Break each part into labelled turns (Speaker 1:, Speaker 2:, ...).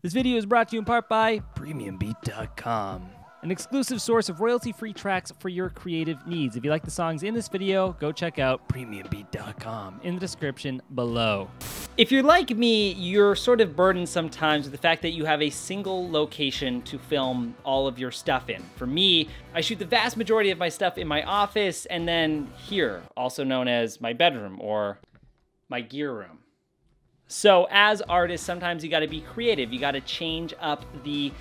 Speaker 1: This video is brought to you in part by PremiumBeat.com, an exclusive source of royalty-free tracks for your creative needs. If you like the songs in this video, go check out PremiumBeat.com in the description below. If you're like me, you're sort of burdened sometimes with the fact that you have a single location to film all of your stuff in. For me, I shoot the vast majority of my stuff in my office and then here, also known as my bedroom or my gear room. So as artists, sometimes you gotta be creative. You gotta change up the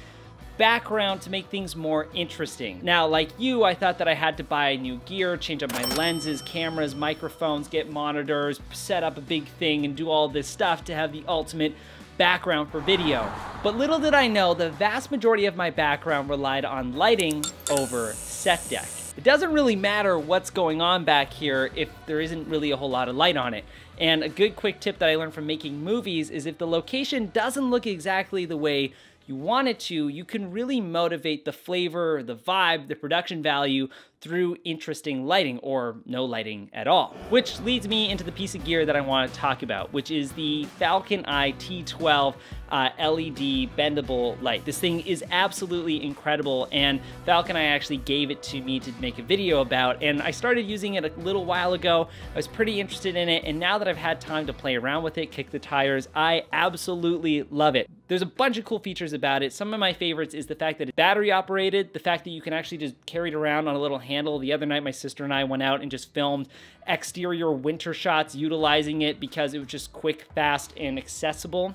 Speaker 1: background to make things more interesting. Now, like you, I thought that I had to buy new gear, change up my lenses, cameras, microphones, get monitors, set up a big thing, and do all this stuff to have the ultimate background for video. But little did I know, the vast majority of my background relied on lighting over set deck. It doesn't really matter what's going on back here if there isn't really a whole lot of light on it. And a good quick tip that I learned from making movies is if the location doesn't look exactly the way you want it to, you can really motivate the flavor, the vibe, the production value through interesting lighting or no lighting at all. Which leads me into the piece of gear that I want to talk about, which is the Falcon Eye T12 LED bendable light. This thing is absolutely incredible, and Falcon Eye actually gave it to me to make a video about, and I started using it a little while ago. I was pretty interested in it, and now that I've had time to play around with it, kick the tires, I absolutely love it. There's a bunch of cool features about it. Some of my favorites is the fact that it's battery operated, the fact that you can actually just carry it around on a little handle. The other night, my sister and I went out and just filmed exterior winter shots utilizing it because it was just quick, fast, and accessible.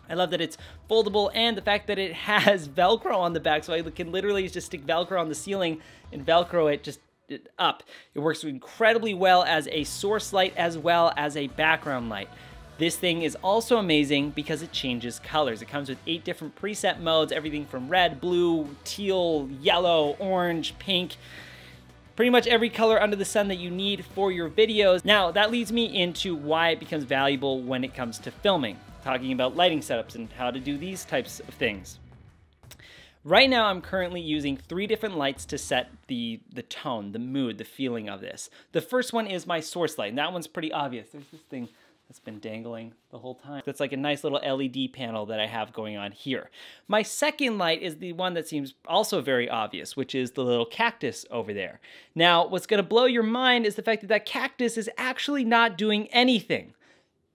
Speaker 1: I love that it's foldable and the fact that it has Velcro on the back, so I can literally just stick Velcro on the ceiling and Velcro it just up. It works incredibly well as a source light as well as a background light. This thing is also amazing because it changes colors. It comes with 8 different preset modes, everything from red, blue, teal, yellow, orange, pink, pretty much every color under the sun that you need for your videos. Now, that leads me into why it becomes valuable when it comes to filming, talking about lighting setups and how to do these types of things. Right now, I'm currently using 3 different lights to set the tone, the mood, the feeling of this. The first one is my source light, and that one's pretty obvious. There's this thing that's been dangling the whole time. That's like a nice little LED panel that I have going on here. My second light is the one that seems also very obvious, which is the little cactus over there. Now, what's gonna blow your mind is the fact that that cactus is actually not doing anything.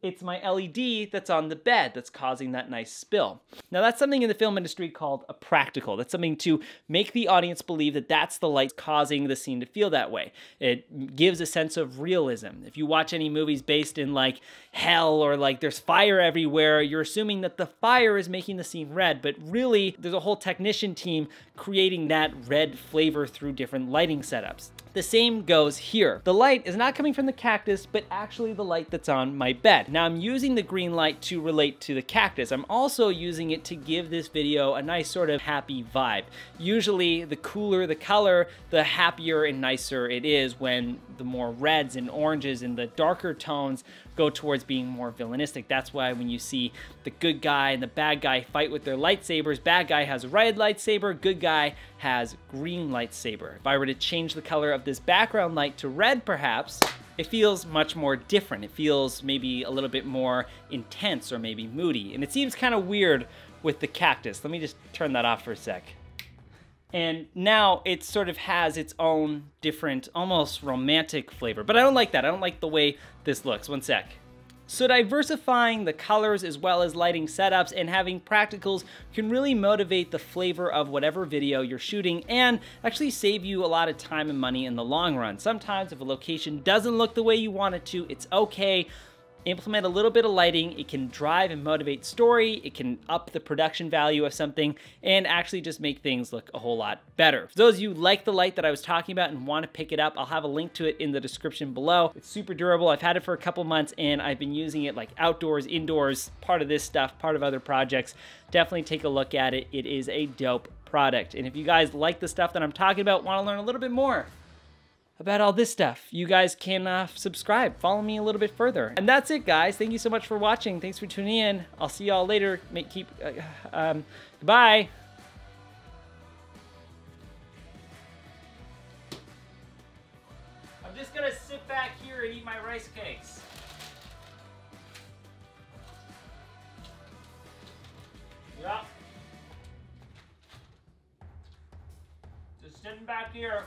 Speaker 1: It's my LED that's on the bed that's causing that nice spill. Now that's something in the film industry called a practical. That's something to make the audience believe that that's the light causing the scene to feel that way. It gives a sense of realism. If you watch any movies based in like hell or like there's fire everywhere, you're assuming that the fire is making the scene red, but really there's a whole technician team creating that red flavor through different lighting setups. The same goes here. The light is not coming from the cactus, but actually the light that's on my bed. Now I'm using the green light to relate to the cactus. I'm also using it to give this video a nice sort of happy vibe. Usually the cooler the color, the happier and nicer it is when the more reds and oranges and the darker tones go towards being more villainistic. That's why when you see the good guy and the bad guy fight with their lightsabers, bad guy has a red lightsaber, good guy has green lightsaber. If I were to change the color of this background light to red perhaps, it feels much more different. It feels maybe a little bit more intense or maybe moody. And it seems kind of weird with the cactus. Let me just turn that off for a sec. And now it sort of has its own different, almost romantic flavor. But I don't like that. I don't like the way this looks. One sec. So diversifying the colors as well as lighting setups and having practicals can really motivate the flavor of whatever video you're shooting and actually save you a lot of time and money in the long run. Sometimes if a location doesn't look the way you want it to, it's okay. Implement a little bit of lighting. It can drive and motivate story. It can up the production value of something and actually just make things look a whole lot better. For those of you who like the light that I was talking about and want to pick it up, I'll have a link to it in the description below. It's super durable. I've had it for a couple months and I've been using it like outdoors, indoors, part of this stuff, part of other projects. Definitely take a look at it. It is a dope product. And if you guys like the stuff that I'm talking about, want to learn a little bit more about all this stuff, you guys can subscribe, follow me a little bit further. And that's it, guys. Thank you so much for watching. Thanks for tuning in. I'll see y'all later. Goodbye. I'm just gonna sit back here and eat my rice cakes. Yeah. Just sitting back here.